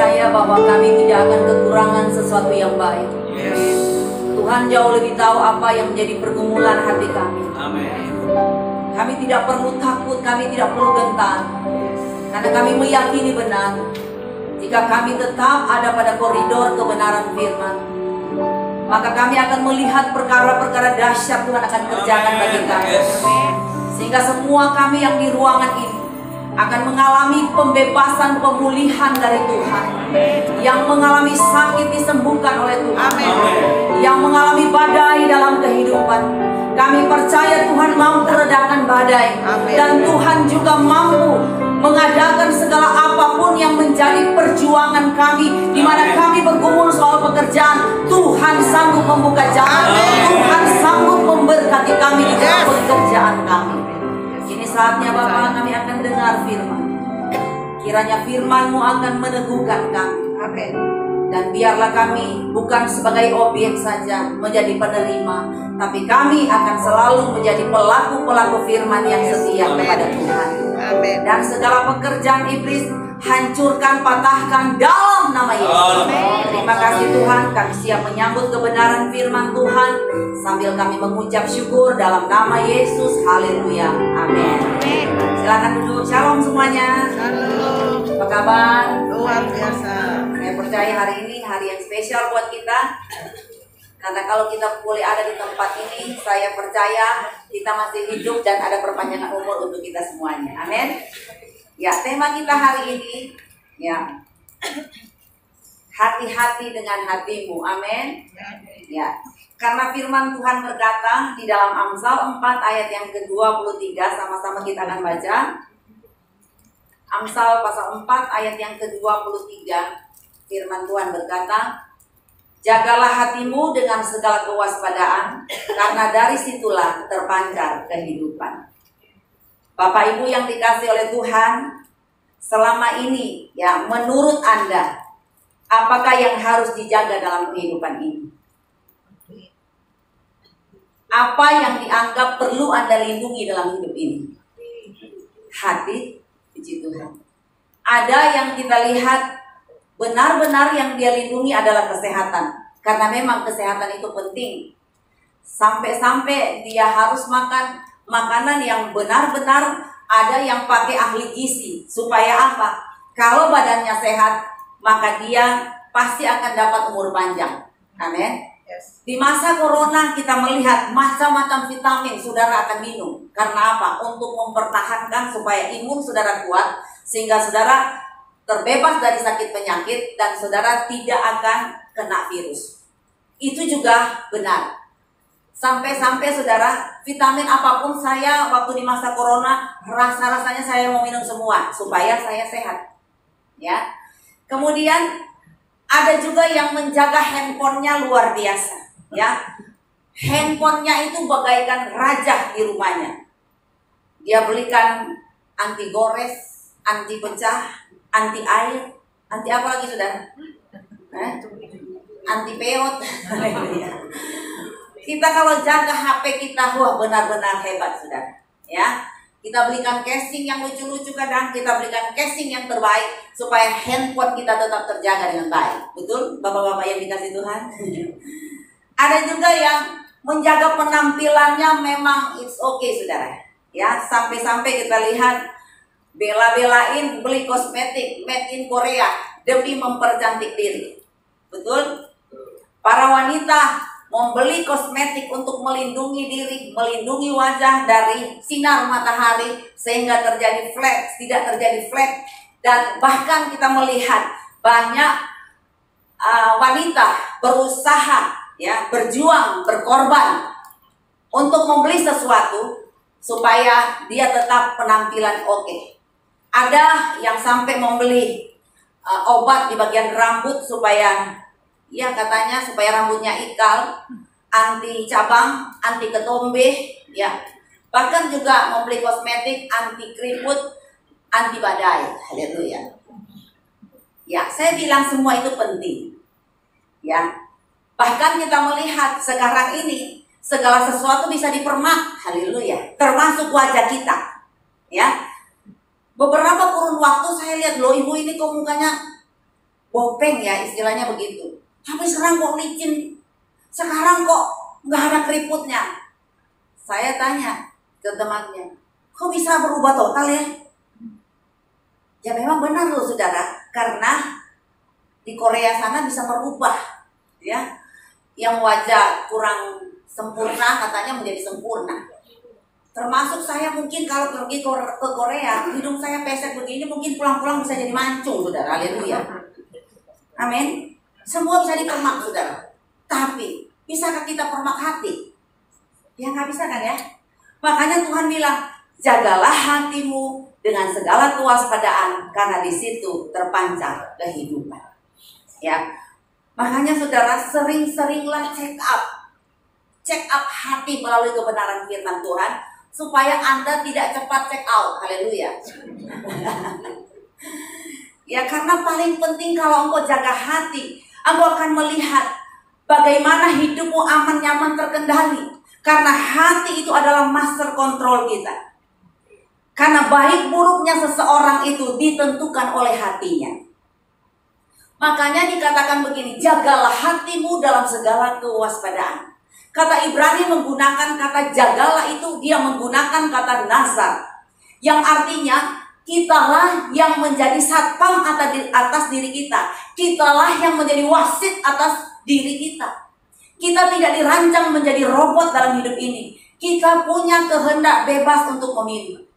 percaya bahwa kami tidak akan kekurangan sesuatu yang baik. Tuhan jauh lebih tahu apa yang menjadi pergumulan hati kami. Kami tidak perlu takut, kami tidak perlu gentar, karena kami meyakini benar. Jika kami tetap ada pada koridor kebenaran firman, maka kami akan melihat perkara-perkara dahsyat Tuhan akan kerjakan bagi kami. Sehingga semua kami yang di ruangan ini akan mengalami pembebasan, pemulihan dari Tuhan. Yang mengalami sakit disembuhkan oleh Tuhan. Yang mengalami badai dalam kehidupan, kami percaya Tuhan mampu redakan badai. Dan Tuhan juga mampu mengadakan segala apapun yang menjadi perjuangan kami, di mana kami bergumul soal pekerjaan. Tuhan sanggup membuka jalan. Tuhan sanggup memberkati kami di dalam pekerjaan kami. Ini saatnya Bapa, kami akan dengar firman. Kiranya firman-Mu akan meneguhkan kami. Dan biarlah kami bukan sebagai objek saja menjadi penerima, tapi kami akan selalu menjadi pelaku-pelaku firman yang setia kepada Tuhan. Dan segala pekerjaan iblis hancurkan, patahkan dalam nama Yesus. Terima kasih Tuhan, kami siap menyambut kebenaran firman Tuhan sambil kami mengucap syukur dalam nama Yesus. Haleluya. Amin. Silakan duduk. Shalom semuanya. Apa kabar? Luar biasa. Saya percaya hari ini hari yang spesial buat kita. Karena kalau kita boleh ada di tempat ini, saya percaya kita masih hidup dan ada perpanjangan umur untuk kita semuanya. Amin. Ya, tema kita hari ini, ya, hati-hati dengan hatimu. Amin. Ya, karena firman Tuhan berkata di dalam Amsal 4 ayat yang ke-23, sama-sama kita akan baca. Amsal pasal 4 ayat yang ke-23, firman Tuhan berkata, jagalah hatimu dengan segala kewaspadaan, karena dari situlah terpancar kehidupan. Bapak Ibu yang dikasihi oleh Tuhan, selama ini ya, menurut Anda, apakah yang harus dijaga dalam kehidupan ini? Apa yang dianggap perlu Anda lindungi dalam hidup ini? Hati, puji Tuhan. Ada yang kita lihat benar-benar yang dia lindungi adalah kesehatan, karena memang kesehatan itu penting. Sampai-sampai dia harus makan makanan yang benar-benar ada yang pakai ahli gizi. Supaya apa? Kalau badannya sehat, maka dia pasti akan dapat umur panjang. Amin. Di masa corona kita melihat macam-macam vitamin saudara akan minum. Karena apa? Untuk mempertahankan supaya imun saudara kuat, sehingga saudara terbebas dari sakit penyakit dan saudara tidak akan kena virus. Itu juga benar. Sampai-sampai saudara, vitamin apapun saya waktu di masa corona, rasa-rasanya saya mau minum semua supaya saya sehat. Ya. Kemudian ada juga yang menjaga handphonenya luar biasa. Ya. Handphonenya itu bagaikan raja di rumahnya. Dia belikan anti gores, anti pecah, anti air, anti apa lagi saudara? Anti peot. Kita kalau jaga HP kita, wah benar-benar hebat saudara. Ya, kita belikan casing yang lucu-lucu, kadang kita belikan casing yang terbaik supaya handphone kita tetap terjaga dengan baik. Betul, bapak-bapak yang dikasih Tuhan. Ada juga yang menjaga penampilannya, memang it's okay saudara. Ya, sampai-sampai kita lihat bela-belain beli kosmetik made in Korea demi mempercantik diri. Betul? Para wanita membeli kosmetik untuk melindungi diri, melindungi wajah dari sinar matahari sehingga terjadi flek, tidak terjadi flek. Dan bahkan kita melihat banyak wanita berusaha ya, berjuang, berkorban untuk membeli sesuatu supaya dia tetap penampilan oke. Ada yang sampai membeli obat di bagian rambut supaya, ya katanya supaya rambutnya ikal, anti cabang, anti ketombe, ya. Bahkan juga membeli kosmetik anti keriput, anti badai. Haleluya. Ya, saya bilang semua itu penting. Ya. Bahkan kita melihat sekarang ini segala sesuatu bisa dipermak. Haleluya. Termasuk wajah kita. Ya. Beberapa kurun waktu saya lihat, loh ibu ini kok mukanya bopeng ya, istilahnya begitu. Tapi sekarang kok licin, sekarang kok nggak ada keriputnya. Saya tanya ke temannya, kok bisa berubah total ya? Ya memang benar loh saudara, karena di Korea sana bisa merubah ya, yang wajah kurang sempurna katanya menjadi sempurna. Termasuk saya mungkin kalau pergi ke Korea, hidung saya pesek begini, mungkin pulang-pulang bisa jadi mancung saudara. Haleluya. Amin. Semua bisa dipermak saudara. Tapi bisakah kita permak hati? Ya nggak bisa kan ya. Makanya Tuhan bilang, jagalah hatimu dengan segala kewaspadaan, karena di situ terpancar kehidupan. Ya, makanya saudara sering-seringlah check up hati melalui kebenaran firman Tuhan, supaya Anda tidak cepat check out. Haleluya. Ya, karena paling penting kalau engkau jaga hati, engkau akan melihat bagaimana hidupmu aman, nyaman, terkendali. Karena hati itu adalah master control kita. Karena baik buruknya seseorang itu ditentukan oleh hatinya. Makanya dikatakan begini, jagalah hatimu dalam segala kewaspadaan. Kata Ibrani menggunakan kata jagalah itu, dia menggunakan kata nazar. Yang artinya, kitalah yang menjadi satpam atas diri kita. Kitalah yang menjadi wasit atas diri kita. Kita tidak dirancang menjadi robot dalam hidup ini. Kita punya kehendak bebas untuk memilih.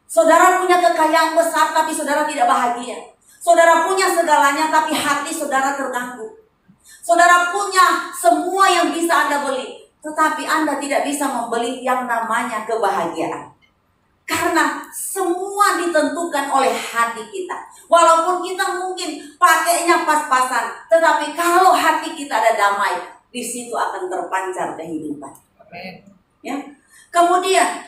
Saudara punya kekayaan besar tapi saudara tidak bahagia. Saudara punya segalanya tapi hati saudara terganggu. Saudara punya semua yang bisa Anda beli, tetapi Anda tidak bisa membeli yang namanya kebahagiaan. Karena semua ditentukan oleh hati kita. Walaupun kita mungkin pakainya pas-pasan, tetapi kalau hati kita ada damai, di situ akan terpancar kehidupan. Ya. Kemudian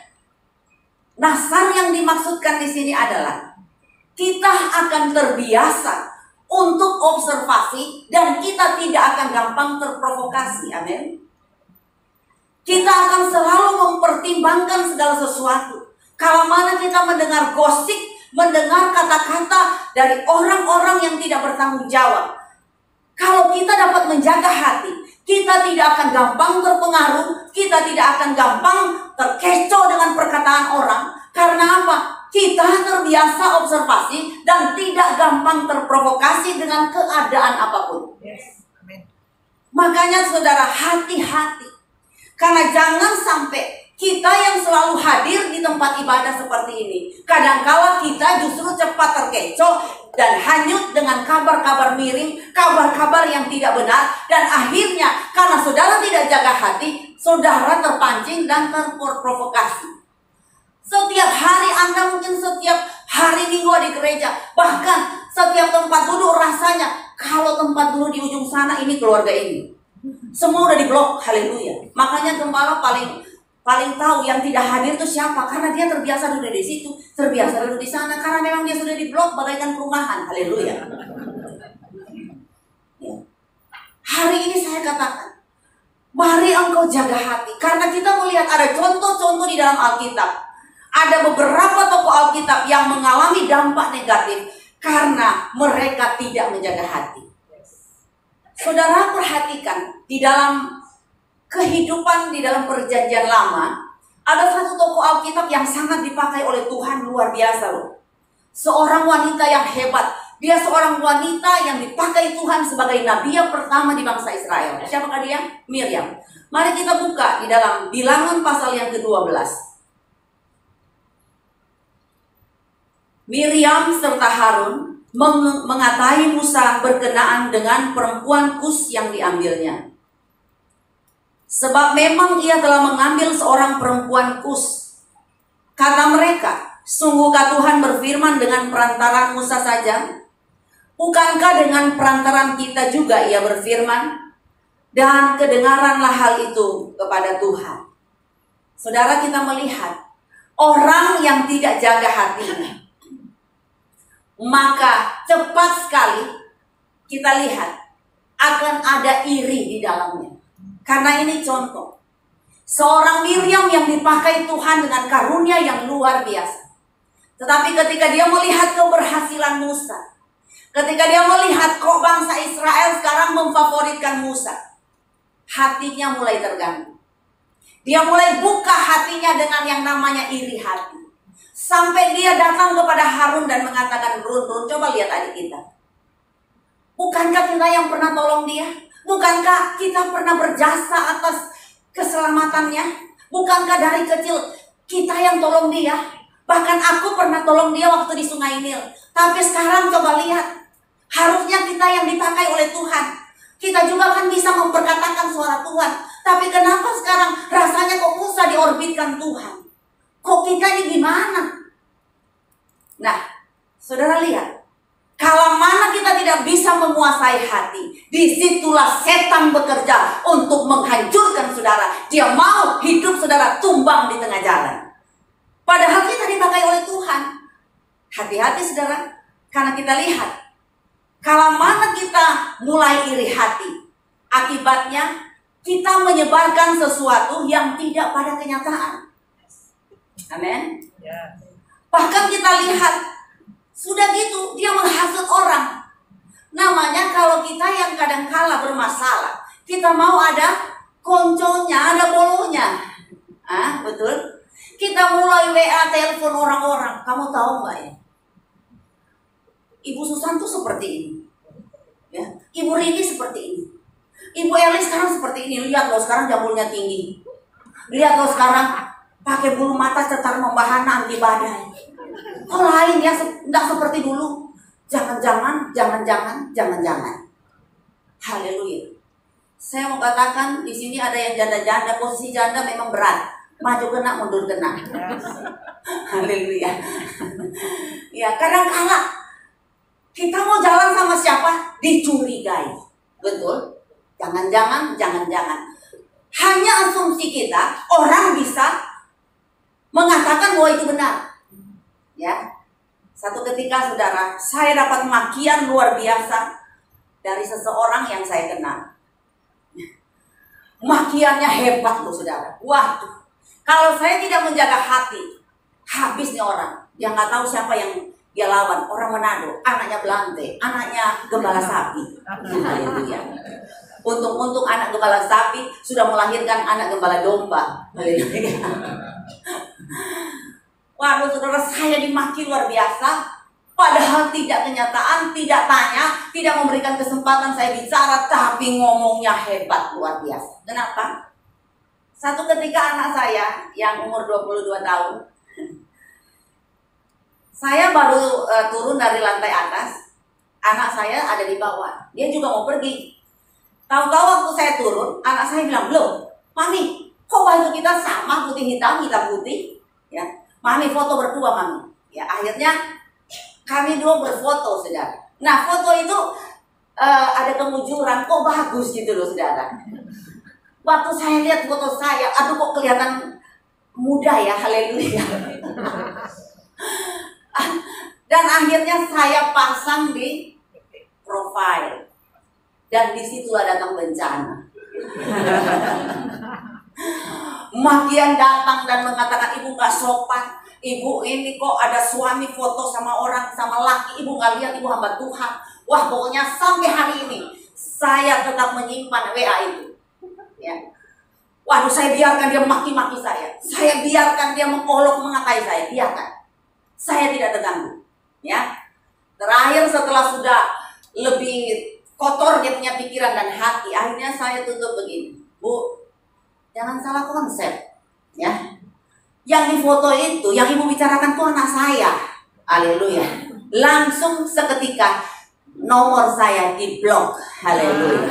nasar yang dimaksudkan di sini adalah kita akan terbiasa untuk observasi dan kita tidak akan gampang terprovokasi. Amin. Kita akan selalu mempertimbangkan segala sesuatu. Kalau mana kita mendengar gosip, mendengar kata-kata dari orang-orang yang tidak bertanggung jawab, kalau kita dapat menjaga hati, kita tidak akan gampang terpengaruh, kita tidak akan gampang terkecoh dengan perkataan orang. Karena apa? Kita terbiasa observasi dan tidak gampang terprovokasi dengan keadaan apapun. Yes. Amen. Makanya saudara, hati-hati. Karena jangan sampai kita yang selalu hadir di tempat ibadah seperti ini, kadangkala kita justru cepat terkecoh dan hanyut dengan kabar-kabar miring, kabar-kabar yang tidak benar. Dan akhirnya karena saudara tidak jaga hati, saudara terpancing dan terprovokasi. Setiap hari Anda mungkin setiap hari Minggu di gereja, bahkan setiap tempat duduk rasanya, kalau tempat duduk di ujung sana ini keluarga ini, semua udah diblok. Haleluya. Makanya gembala paling tahu yang tidak hadir itu siapa, karena dia terbiasa duduk di situ, terbiasa duduk di sana, karena memang dia sudah diblok bagaikan perumahan. Haleluya. Ya. Hari ini saya katakan, mari engkau jaga hati, karena kita melihat ada contoh-contoh di dalam Alkitab. Ada beberapa tokoh Alkitab yang mengalami dampak negatif karena mereka tidak menjaga hati. Saudara perhatikan, di dalam kehidupan di dalam perjanjian lama, ada satu tokoh Alkitab yang sangat dipakai oleh Tuhan, luar biasa loh. Seorang wanita yang hebat. Dia seorang wanita yang dipakai Tuhan sebagai nabi yang pertama di bangsa Israel. Siapakah dia? Miriam. Mari kita buka di dalam Bilangan pasal yang ke-12. Miriam serta Harun mengatai Musa berkenaan dengan perempuan Kus yang diambilnya. Sebab memang ia telah mengambil seorang perempuan Kus. Kata mereka, sungguhkah Tuhan berfirman dengan perantaran Musa saja? Bukankah dengan perantaran kita juga ia berfirman? Dan kedengaranlah hal itu kepada Tuhan. Saudara, kita melihat orang yang tidak jaga hatinya, maka cepat sekali kita lihat akan ada iri di dalamnya. Karena ini contoh seorang Miriam yang dipakai Tuhan dengan karunia yang luar biasa. Tetapi ketika dia melihat keberhasilan Musa, Ketika dia melihat kok bangsa Israel sekarang memfavoritkan Musa, hatinya mulai terganggu. Dia mulai buka hatinya dengan yang namanya iri hati. Sampai dia datang kepada Harun dan mengatakan, Run, coba lihat adik kita. Bukankah kita yang pernah tolong dia? Bukankah kita pernah berjasa atas keselamatannya? Bukankah dari kecil kita yang tolong dia? Bahkan aku pernah tolong dia waktu di Sungai Nil. Tapi sekarang coba lihat, harusnya kita yang dipakai oleh Tuhan. Kita juga kan bisa memperkatakan suara Tuhan. Tapi kenapa sekarang rasanya kok Musa diorbitkan Tuhan? Kok kita ini gimana? Nah, saudara lihat, kalau mana kita tidak bisa menguasai hati, disitulah setan bekerja untuk menghancurkan saudara. Dia mau hidup saudara tumbang di tengah jalan. Padahal kita dipakai oleh Tuhan. Hati-hati saudara, karena kita lihat, kalau mana kita mulai iri hati, akibatnya kita menyebarkan sesuatu yang tidak pada kenyataan. Amin. Bahkan kita lihat, sudah gitu dia menghasut orang. Namanya kalau kita yang kadang kala bermasalah, kita mau ada konconya, ada bolonya. Betul? Kita mulai WA, telepon orang-orang. Kamu tahu nggak ya? Ibu Susan tuh seperti ini, ya. Ibu Rini seperti ini. Ibu Elis sekarang seperti ini. Lihat loh sekarang jambulnya tinggi. Lihat loh sekarang pakai bulu mata cetar membahana anti badai. Kok lain ya, nggak seperti dulu. Jangan-jangan. Haleluya. Saya mau katakan di sini ada yang janda-janda, posisi janda memang berat. Maju kena, mundur kena. Haleluya. Ya, kadang-kala kita mau jalan sama siapa? Dicurigai. Betul? Jangan-jangan. Hanya asumsi kita, orang bisa mengatakan bahwa itu benar. Ya. Satu ketika saudara, saya dapat makian luar biasa dari seseorang yang saya kenal. Makiannya hebat tuh saudara. Waduh. Kalau saya tidak menjaga hati, habis nih orang. Yang nggak tahu siapa yang dia lawan. Orang Manado, anaknya Belante, anaknya gembala sapi. Haleluya. Untung anak gembala sapi sudah melahirkan anak gembala domba. Haleluya. Waduh saudara, saya dimaki luar biasa. Padahal tidak kenyataan, tidak tanya, tidak memberikan kesempatan saya bicara, tapi ngomongnya hebat luar biasa. Kenapa? Satu ketika anak saya yang umur 22 tahun, saya baru turun dari lantai atas, anak saya ada di bawah, dia juga mau pergi. Tahu-tahu waktu saya turun, anak saya bilang, "Loh, Mami, kok baju kita sama, putih hitam, hitam putih?" Ya, Mami foto berdua, Mami. Ya, akhirnya kami dua berfoto, saudara. Nah, foto itu ada kemujuran, kok bagus gitu loh, saudara. Waktu saya lihat foto saya, aduh kok kelihatan muda ya, haleluya. Dan akhirnya saya pasang di profile. Dan disitulah datang bencana. Makian datang dan mengatakan, "Ibu gak sopan. Ibu ini kok ada suami foto sama orang, sama laki. Ibu gak lihat, ibu hamba Tuhan." Wah, pokoknya sampai hari ini saya tetap menyimpan WA itu. Ya. Waduh, saya biarkan dia maki-maki saya. Saya biarkan dia mengolok mengatai saya. Biarkan. Saya tidak terganggu. Ya. Terakhir setelah sudah lebih kotor dia punya pikiran dan hati, akhirnya saya tutup begini. "Bu, jangan salah konsep. Ya. Yang di foto itu, yang ibu bicarakan itu anak saya." Haleluya. Langsung seketika nomor saya diblok. Haleluya.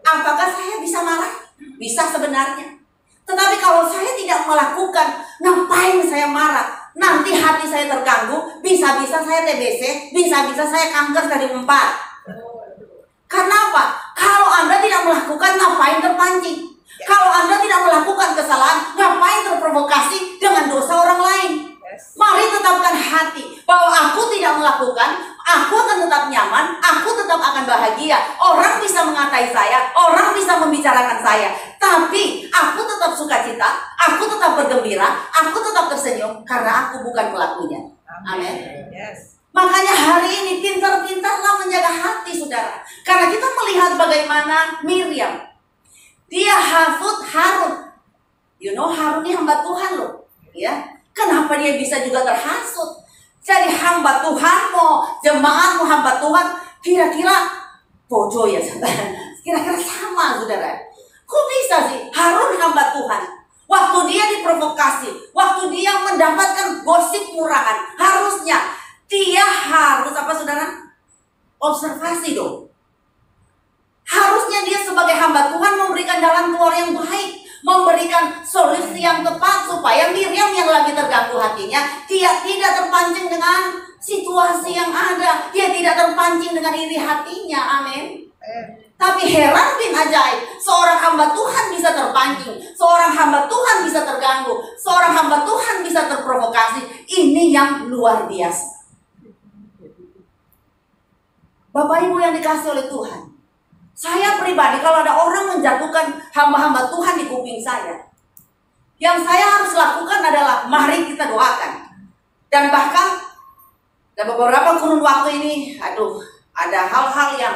Apakah saya bisa marah? Bisa sebenarnya. Tetapi kalau saya tidak melakukan, ngapain saya marah? Nanti hati saya terganggu, bisa-bisa saya TBC, bisa-bisa saya kanker stadium 4. Karena apa? Kalau Anda tidak melakukan, ngapain terpancing? Kalau Anda tidak melakukan kesalahan, ngapain terprovokasi dengan dosa orang lain? Mari tetapkan hati bahwa aku tidak melakukan, aku akan tetap nyaman, aku tetap akan bahagia. Orang bisa mengatai saya, orang bisa membicarakan saya, tapi aku tetap sukacita, aku tetap bergembira, aku tetap tersenyum karena aku bukan pelakunya. Amin. Yes. Makanya hari ini pintar-pintarlah menjaga hati saudara. Karena kita melihat bagaimana Miriam. Dia hasut Harun. You know Harun ini hamba Tuhan loh. Ya. Kenapa dia bisa juga terhasut? Jadi hamba Tuhanmu, jemaatmu hamba Tuhan, kira-kira bojo ya saudara. Kira-kira sama saudara. Kok bisa sih Harun hamba Tuhan? Waktu dia diprovokasi, waktu dia mendapatkan gosip murahan, harusnya dia harus apa saudara? Observasi dong. Harusnya dia sebagai hamba Tuhan memberikan jalan keluar yang baik, memberikan solusi yang tepat supaya Miriam yang lagi terganggu hatinya, dia tidak terpancing dengan situasi yang ada, dia tidak terpancing dengan iri hatinya. Amin. Tapi heran bin ajaib, seorang hamba Tuhan bisa terpancing, seorang hamba Tuhan bisa terganggu, seorang hamba Tuhan bisa terprovokasi. Ini yang luar biasa. Bapak Ibu yang dikasih oleh Tuhan, saya pribadi kalau ada orang menjatuhkan hamba-hamba Tuhan di kuping saya, yang saya harus lakukan adalah mari kita doakan. Dan bahkan dalam beberapa kurun waktu ini, ada hal-hal yang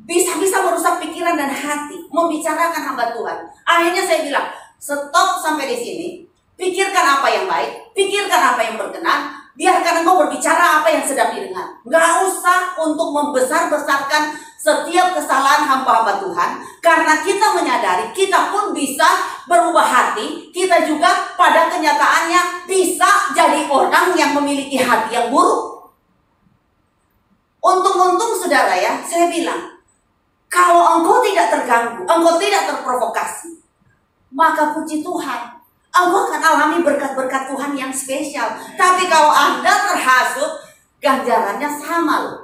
bisa merusak pikiran dan hati, membicarakan hamba Tuhan. Akhirnya saya bilang, stop sampai di sini. Pikirkan apa yang baik, pikirkan apa yang berkenan, biarkan engkau berbicara apa yang sedang didengar. Gak usah untuk membesar-besarkan setiap kesalahan hamba-hamba Tuhan. Karena kita menyadari, kita pun bisa berubah hati. Kita juga pada kenyataannya bisa jadi orang yang memiliki hati yang buruk. Untung-untung saudara ya, saya bilang, kalau engkau tidak terganggu, engkau tidak terprovokasi, maka puji Tuhan, engkau akan alami berkat-berkat Tuhan yang spesial. Tapi kalau Anda terhasut, ganjarannya sama loh.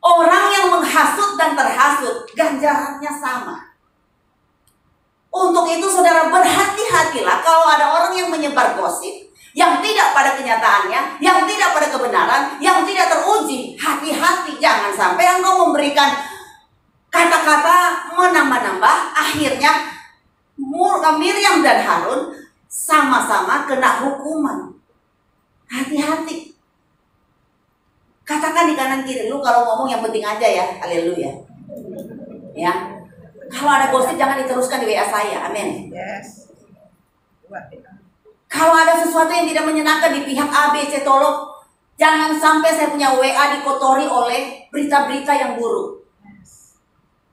Orang yang menghasut dan terhasut, ganjarannya sama. Untuk itu saudara berhati-hatilah kalau ada orang yang menyebar gosip, yang tidak pada kenyataannya, yang tidak pada kebenaran, yang tidak teruji. Hati-hati, jangan sampai engkau memberikan kata-kata menambah-nambah, akhirnya Miriam dan Harun sama-sama kena hukuman. Hati-hati. Katakan di kanan kiri, lu kalau ngomong yang penting aja ya, haleluya. Ya. Kalau ada gosip jangan diteruskan di WA saya, amin. Yes. Kalau ada sesuatu yang tidak menyenangkan di pihak A, B, C, tolong jangan sampai saya punya WA dikotori oleh berita-berita yang buruk.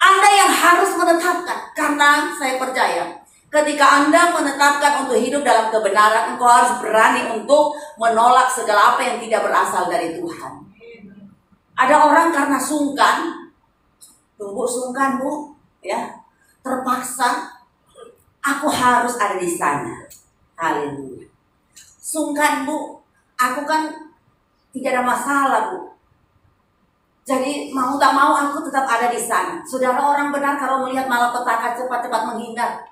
Anda yang harus menetapkan, karena saya percaya ketika Anda menetapkan untuk hidup dalam kebenaran, engkau harus berani untuk menolak segala apa yang tidak berasal dari Tuhan. Ada orang karena sungkan, tunggu sungkan bu, ya, terpaksa aku harus ada di sana. Haleluya. Sungkan bu, aku kan tidak ada masalah bu. Jadi mau tak mau aku tetap ada di sana. Saudara, orang benar kalau melihat malapetaka cepat-cepat menghindar.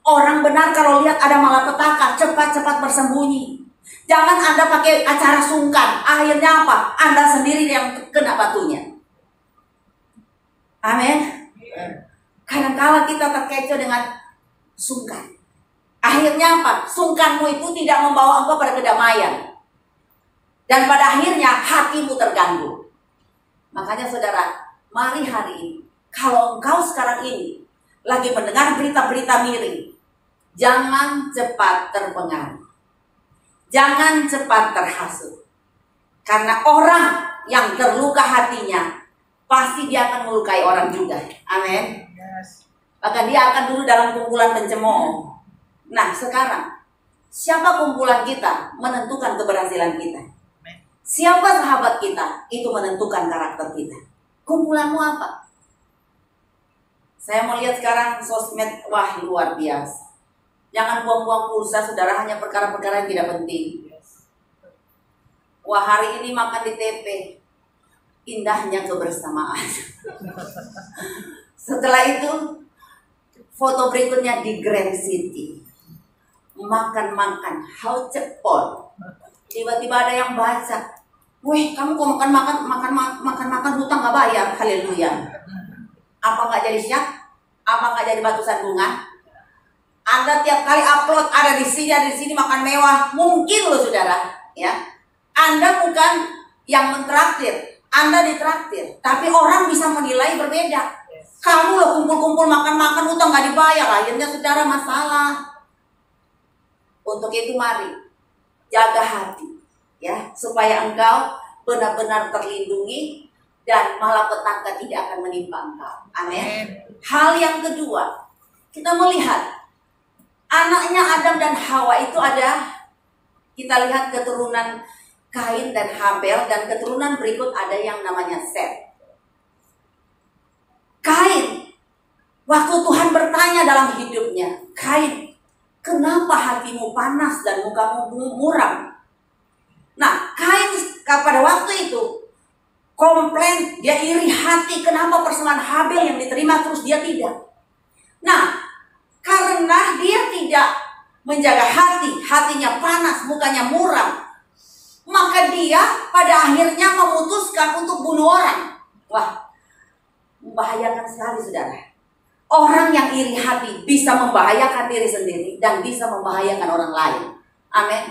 Orang benar kalau lihat ada malapetaka cepat-cepat bersembunyi. Jangan Anda pakai acara sungkan. Akhirnya apa? Anda sendiri yang kena batunya. Amin. Kadang-kala kita terkecoh dengan sungkan. Akhirnya apa? Sungkanmu itu tidak membawa engkau pada kedamaian. Dan pada akhirnya hatimu terganggu. Makanya saudara, mari hari ini, kalau engkau sekarang ini lagi mendengar berita-berita miring, jangan cepat terpengaruh. Jangan cepat terhasut. Karena orang yang terluka hatinya, pasti dia akan melukai orang juga. Amin. Yes. Maka dia akan dulu dalam kumpulan pencemooh. Nah sekarang, siapa kumpulan kita menentukan keberhasilan kita. Siapa sahabat kita, itu menentukan karakter kita. Kumpulanmu apa? Saya mau lihat sekarang sosmed, wah luar biasa. Jangan buang-buang pulsa saudara hanya perkara-perkara yang tidak penting. Wah hari ini makan di TP, indahnya kebersamaan. Setelah itu foto berikutnya di Grand City, makan-makan, hau cepol. Tiba-tiba ada yang baca, weh kamu kok makan hutang gak bayar, haleluya. Apa gak jadi syak? Apa gak jadi batu sandungan? Anda tiap kali upload ada di sini makan mewah, mungkin loh saudara, ya. Anda bukan yang mentraktir, Anda ditraktir. Tapi orang bisa menilai berbeda. Kamu loh kumpul-kumpul makan-makan, utang gak dibayar, akhirnya saudara masalah. Untuk itu mari jaga hati, ya, supaya engkau benar-benar terlindungi dan malapetaka tidak akan menimpa engkau. Amin. Hal yang kedua, kita melihat anaknya Adam dan Hawa itu ada, kita lihat keturunan Kain dan Habel, dan keturunan berikut ada yang namanya Set. Kain, waktu Tuhan bertanya dalam hidupnya, Kain, kenapa hatimu panas dan mukamu muram? Nah, Kain pada waktu itu komplain, dia iri hati, kenapa persembahan Habel yang diterima terus dia tidak. Nah, karena dia tidak menjaga hati, hatinya panas, mukanya muram, maka dia pada akhirnya memutuskan untuk bunuh orang. Wah, membahayakan sekali saudara. Orang yang iri hati bisa membahayakan diri sendiri dan bisa membahayakan orang lain. Amin.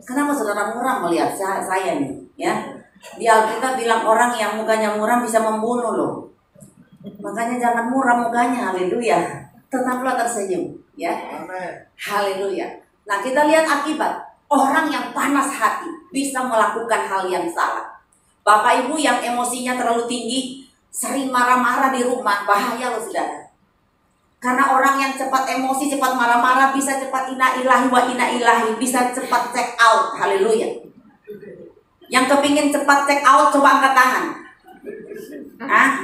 Kenapa saudara muram melihat saya nih? Ya, di Alkitab bilang orang yang mukanya muram bisa membunuh loh. Makanya jangan muram mukanya, haleluya. Tetaplah tersenyum, ya. Haleluya. Nah, kita lihat akibat. Orang yang panas hati bisa melakukan hal yang salah. Bapak ibu yang emosinya terlalu tinggi, sering marah-marah di rumah, bahaya loh saudara. Karena orang yang cepat emosi, cepat marah-marah, bisa cepat inna ilahi wa inna ilahi, bisa cepat check out. Haleluya. Yang kepingin cepat check out, coba angkat tangan. Hah?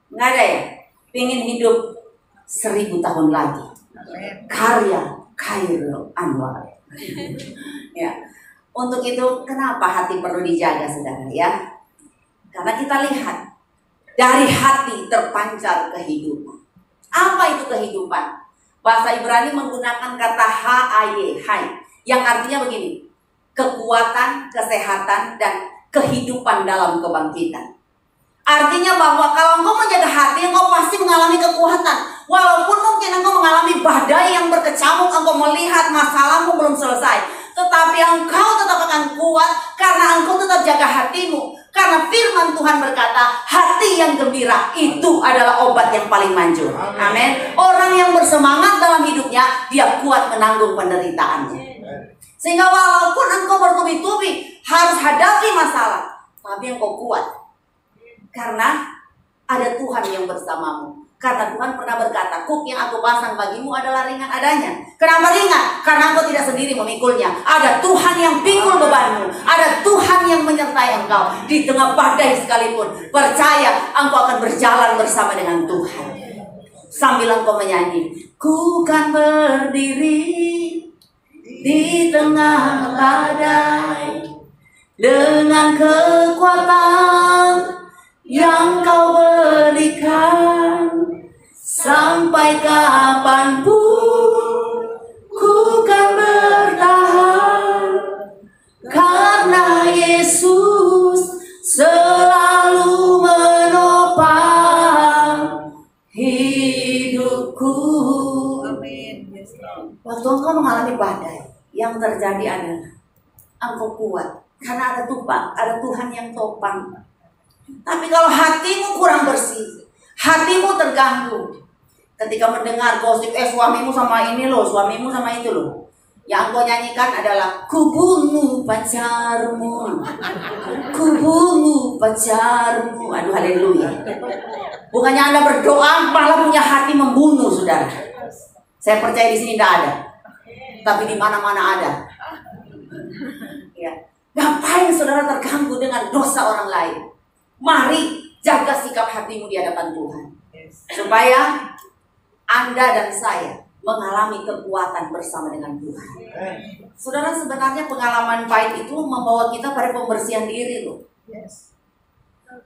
Nggak ada ya? Pingin hidup 1000 tahun lagi. Karya Khairul Anwar. Ya. Untuk itu kenapa hati perlu dijaga saudara, ya? Karena kita lihat dari hati terpancar kehidupan. Apa itu kehidupan? Bahasa Ibrani menggunakan kata hay, yang artinya begini: kekuatan, kesehatan, dan kehidupan dalam kebangkitan. Artinya bahwa kalau engkau menjaga hati, engkau pasti mengalami kekuatan. Walaupun mungkin engkau mengalami badai yang berkecamuk, engkau melihat masalahmu belum selesai, tetapi engkau tetap akan kuat karena engkau tetap jaga hatimu. Karena firman Tuhan berkata, hati yang gembira itu adalah obat yang paling manjur. Amin. Orang yang bersemangat dalam hidupnya, dia kuat menanggung penderitaannya. Sehingga walaupun engkau bertubi-tubi harus hadapi masalah, tapi engkau kuat. Karena ada Tuhan yang bersamamu. Karena Tuhan pernah berkata, kuk yang aku pasang bagimu adalah ringan adanya. Kenapa ringan? Karena engkau tidak sendiri memikulnya. Ada Tuhan yang pikul bebanmu. Ada Tuhan yang menyertai engkau. Di tengah badai sekalipun, percaya engkau akan berjalan bersama dengan Tuhan. Sambil engkau menyanyi, ku kan berdiri di tengah badai dengan kekuatan yang kau berikan. Sampai kapanpun ku kan bertahan, karena Yesus selalu menopang hidupku. Waktu engkau mengalami badai, yang terjadi adalah engkau kuat karena ada Tuhan yang topang. Tapi kalau hatimu kurang bersih, hatimu terganggu ketika mendengar gosip, suamimu sama ini loh, suamimu sama itu loh, yang kau nyanyikan adalah ku bunuh pacarmu, ku bunuh pacarmu. Aduh, haleluya. Bukannya Anda berdoa malah punya hati membunuh, saudara. Saya percaya di sini tidak ada, tapi di mana-mana ada. Ya. Ngapain saudara terganggu dengan dosa orang lain? Mari jaga sikap hatimu di hadapan Tuhan, supaya Anda dan saya mengalami kekuatan bersama dengan Tuhan. Saudara, sebenarnya pengalaman pahit itu membawa kita pada pembersihan diri loh.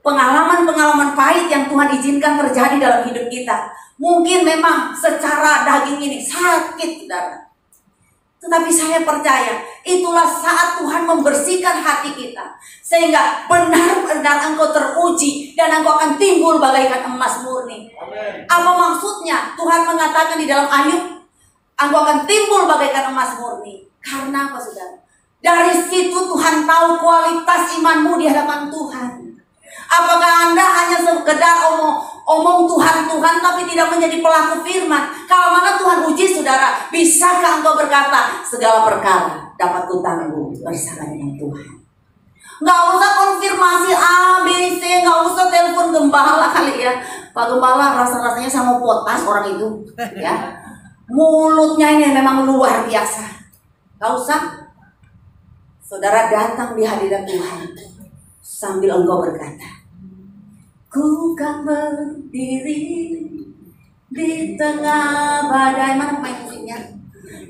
Pengalaman-pengalaman pahit yang Tuhan izinkan terjadi dalam hidup kita, mungkin memang secara daging ini sakit, saudara. Tetapi saya percaya itulah saat Tuhan membersihkan hati kita, sehingga benar-benar engkau teruji dan engkau akan timbul bagaikan emas murni. Amen. Apa maksudnya? Tuhan mengatakan di dalam Ayub, engkau akan timbul bagaikan emas murni. Karena apa, saudara? Dari situ Tuhan tahu kualitas imanmu di hadapan Tuhan. Apakah Anda hanya sekedar omong Tuhan, tapi tidak menjadi pelaku firman? Kalau mana Tuhan uji saudara, bisakah engkau berkata, segala perkara dapat kutanggung bersama dengan Tuhan? Nggak usah konfirmasi A, B, C, nggak usah telepon gembala kali ya. Pak Gembala rasanya sama potas orang itu, ya. Mulutnya ini memang luar biasa. Nggak usah. Saudara datang di hadirat Tuhan sambil engkau berkata, ku kan berdiri di tengah badai. Mana pemain musiknya?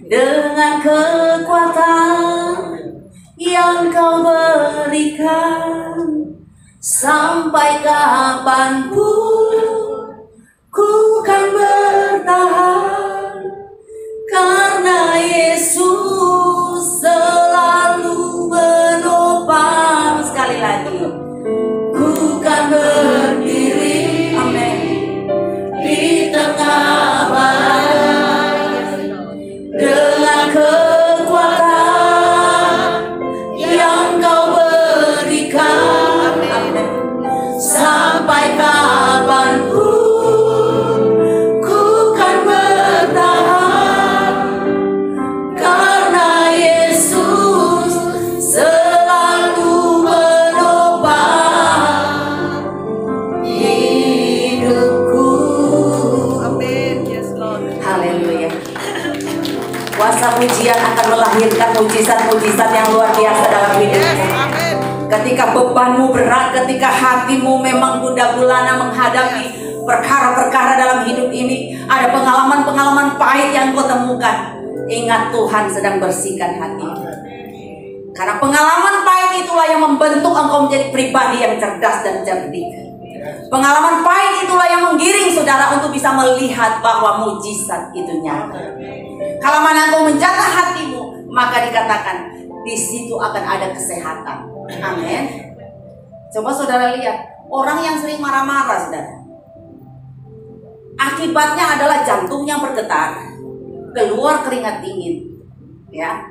Dengan kekuatan yang kau berikan, sampai kapanpun ku kan bertahan, karena Yesus selalu menopang. Sekali lagi, ku kan berdiri, amin, di tengah badai dengan kekuatan yang kau berikan, sampai kapanpun ku kan bertahan, karena Yesus selalu menopang hidupku. Amin. Yes, Lord. Haleluya. Kuasa pujian akan melahirkan mujizat-mujizat yang luar biasa dalam hidupmu. Amin. Ketika bebanmu berat, ketika hatimu memang gundah gulana menghadapi perkara-perkara dalam hidup ini, ada pengalaman-pengalaman pahit yang kau temukan, ingat Tuhan sedang bersihkan hatimu. Karena pengalaman pahit itulah yang membentuk engkau menjadi pribadi yang cerdas dan cerdik. Pengalaman pahit itulah yang menggiring saudara untuk bisa melihat bahwa mujizat itu nyata. Kalau mana engkau menjaga hatimu, maka dikatakan di situ akan ada kesehatan. Amin. Coba saudara lihat orang yang sering marah-marah, saudara. Akibatnya adalah jantungnya bergetar, keluar keringat dingin, ya.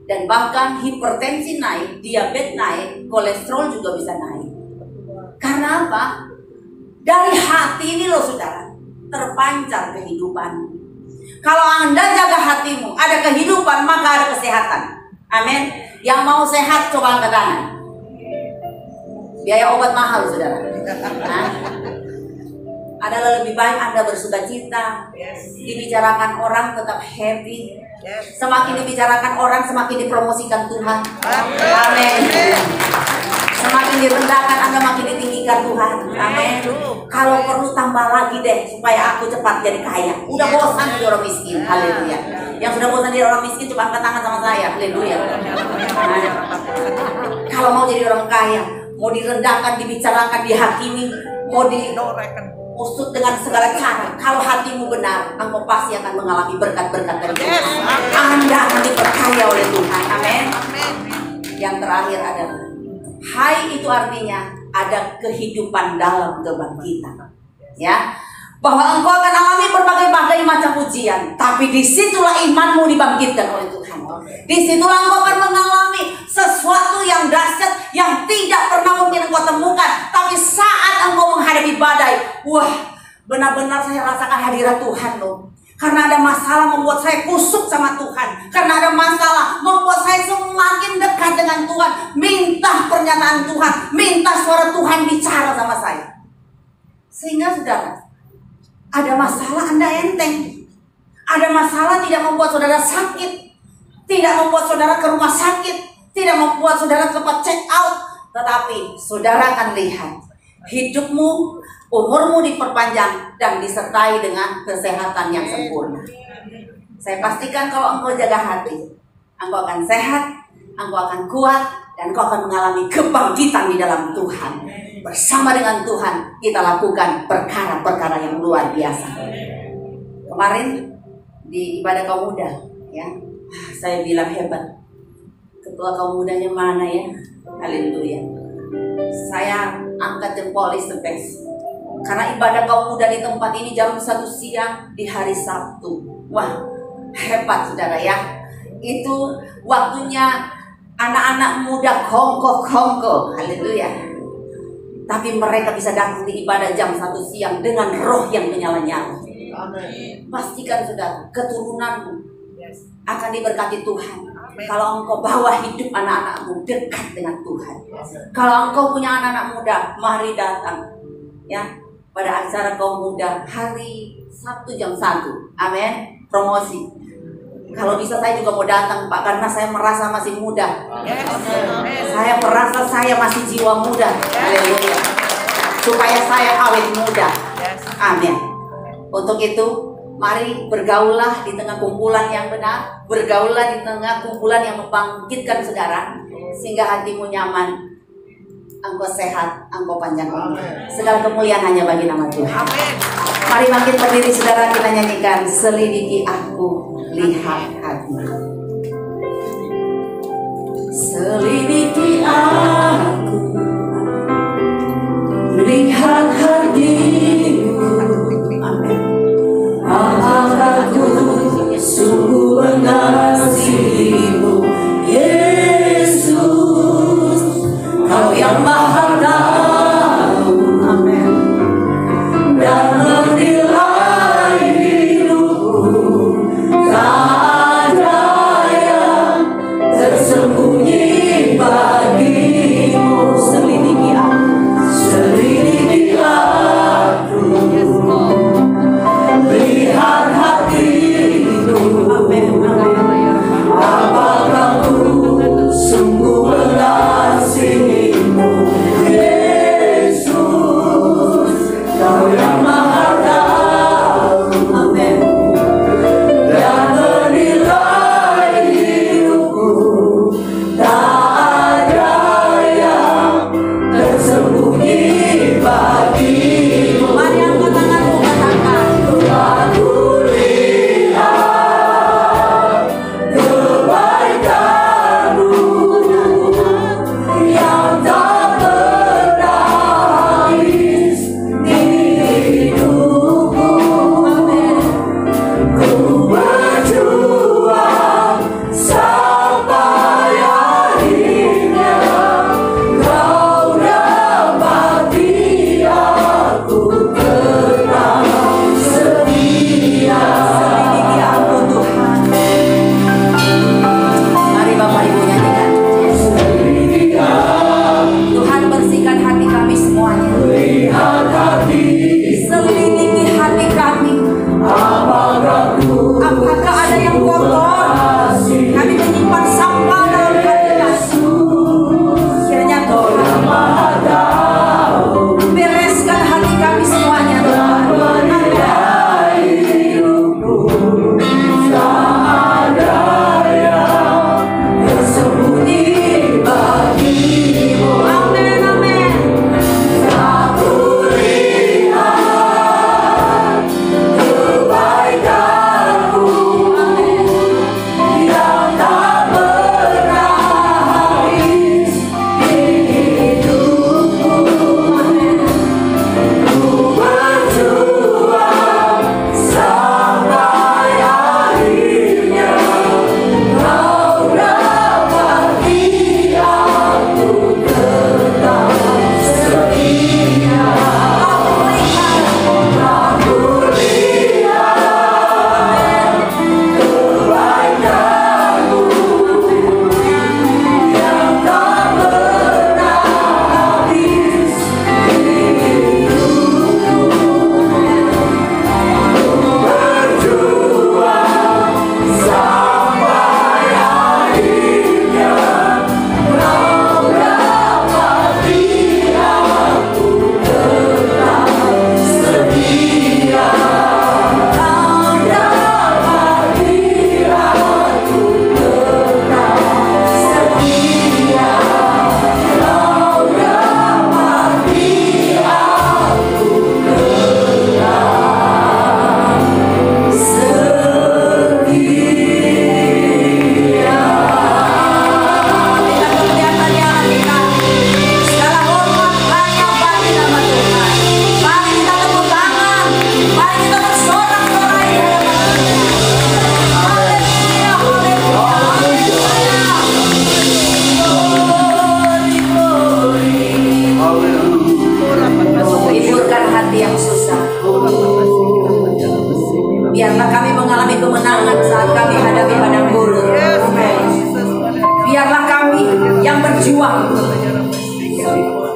Dan bahkan hipertensi naik, diabetes naik, kolesterol juga bisa naik. Karena apa? Dari hati ini loh saudara, terpancar kehidupan. Kalau Anda jaga hatimu, ada kehidupan, maka ada kesehatan. Amin. Yang mau sehat coba angkat tangan. Biaya obat mahal saudara. Adalah lebih baik Anda bersuka cita. Dibicarakan orang tetap happy. Semakin dibicarakan orang, semakin dipromosikan Tuhan. Amin. Semakin direndahkan Anda, makin ditinggikan Tuhan. Amin. Kalau perlu tambah lagi deh supaya aku cepat jadi kaya. Udah bosan jadi orang miskin. Haleluya. Yang sudah bosan jadi orang miskin coba angkat tangan sama saya. Haleluya. Kalau mau jadi orang kaya, mau direndahkan, dibicarakan, dihakimi, mau diusut dengan segala cara, kalau hatimu benar, engkau pasti akan mengalami berkat-berkat dari Tuhan. Anda akan diperkaya oleh Tuhan. Amin. Yang terakhir adalah hai, itu artinya ada kehidupan dalam kebangkitan, ya, bahwa engkau akan alami berbagai-bagai macam ujian, tapi disitulah imanmu dibangkitkan oleh Tuhan. Disitulah engkau akan mengalami sesuatu yang dahsyat yang tidak pernah mungkin engkau temukan. Tapi saat engkau menghadapi badai, wah, benar-benar saya rasakan hadirat Tuhan loh. Karena ada masalah membuat saya kusuk sama Tuhan. Karena ada masalah membuat saya semakin dekat dengan Tuhan. Minta pernyataan Tuhan, minta suara Tuhan bicara sama saya. Sehingga saudara, ada masalah Anda enteng. Ada masalah tidak membuat saudara sakit, tidak membuat saudara ke rumah sakit, tidak membuat saudara cepat check out. Tetapi saudara akan lihat hidupmu, umurmu diperpanjang dan disertai dengan kesehatan yang sempurna. Saya pastikan kalau engkau jaga hati, engkau akan sehat, engkau akan kuat, dan engkau akan mengalami kebangkitan di dalam Tuhan. Bersama dengan Tuhan kita lakukan perkara-perkara yang luar biasa. Kemarin di ibadah kaum muda, ya, saya bilang hebat. Ketua kaum mudanya mana ya? Haleluya. Saya angkat jempol is the best. Karena ibadah kaum muda di tempat ini jam 1 siang di hari Sabtu. Wah, hebat saudara ya. Itu waktunya anak-anak muda kongko-kongko, haleluya. Tapi mereka bisa datang di ibadah jam 1 siang dengan roh yang menyala-nyala. Pastikan saudara, keturunanmu akan diberkati Tuhan. Kalau engkau bawa hidup anak-anakmu dekat dengan Tuhan. Kalau engkau punya anak-anak muda, mari datang ya pada acara kaum muda hari Sabtu jam 1. Amin. Promosi. Kalau bisa saya juga mau datang Pak, karena saya merasa masih muda. Saya merasa saya masih jiwa muda. Haleluya. Supaya saya awet muda. Amin. Untuk itu, mari bergaullah di tengah kumpulan yang benar, bergaullah di tengah kumpulan yang membangkitkan saudara, sehingga hatimu nyaman, engkau sehat, engkau panjang umur. Segala kemuliaan hanya bagi nama Tuhan. Mari bangkit berdiri saudara, kita nyanyikan selidiki aku, lihat hatiku. Selidiki aku, lihat hatiku. Amin. Apakah ku sungguh mengasihimu, Yesus, Kau yang Maha Tahu, amin, dan menilai hidupku. Tak ada yang tersembunyi bagimu. Selidiki aku, selidiki aku, lihat hatiku. Apakah ku sungguh mengasihimu,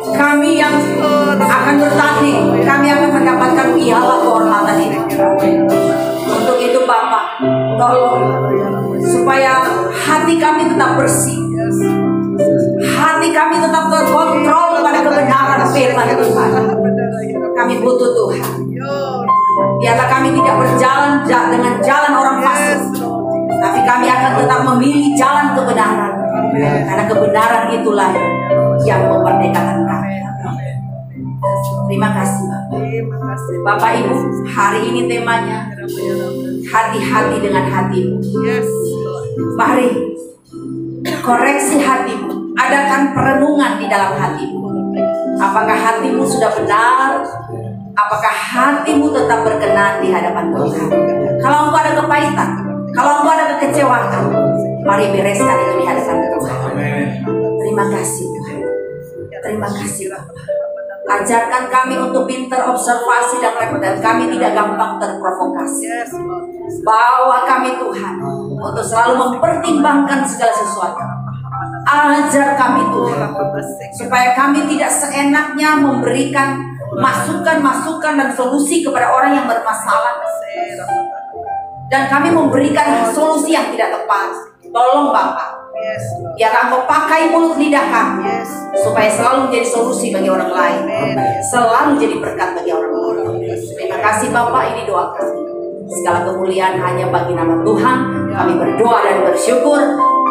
Kami yang akan bertanding, kami akan mendapatkan piala kehormatan ini. Untuk itu Bapak, tolong supaya hati kami tetap bersih, hati kami tetap terkontrol pada kebenaran firman Tuhan. Kami butuh Tuhan. Biarlah kami tidak berjalan dengan jalan orang fasik, tapi kami akan tetap memilih jalan kebenaran. Karena kebenaran itulah yang memerdekakan kami. Terima kasih Bapak. Bapak Ibu, hari ini temanya hati-hati dengan hatimu. Mari koreksi hatimu, adakan perenungan di dalam hatimu. Apakah hatimu sudah benar? Apakah hatimu tetap berkenan di hadapan Tuhan? Kalau engkau ada kepahitan, kalau engkau ada kekecewaan, mari bereskan itu di hadapan Tuhan. Terima kasih Tuhan. Terima kasih Bapak. Ajarkan kami untuk pintar observasi dan kami tidak gampang terprovokasi. Bawa kami Tuhan untuk selalu mempertimbangkan segala sesuatu. Ajar kami Tuhan supaya kami tidak seenaknya memberikan masukan-masukan dan solusi kepada orang yang bermasalah, dan kami memberikan solusi yang tidak tepat. Tolong Bapak, biar Engkau pakai mulut lidah kami supaya selalu menjadi solusi bagi orang lain, selalu jadi berkat bagi orang lain. Terima kasih Bapak, ini doa kami. Segala kemuliaan hanya bagi nama Tuhan. Kami berdoa dan bersyukur.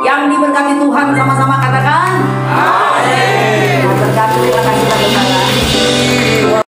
Yang diberkati Tuhan sama-sama katakan amin. Berkati, terima kasih.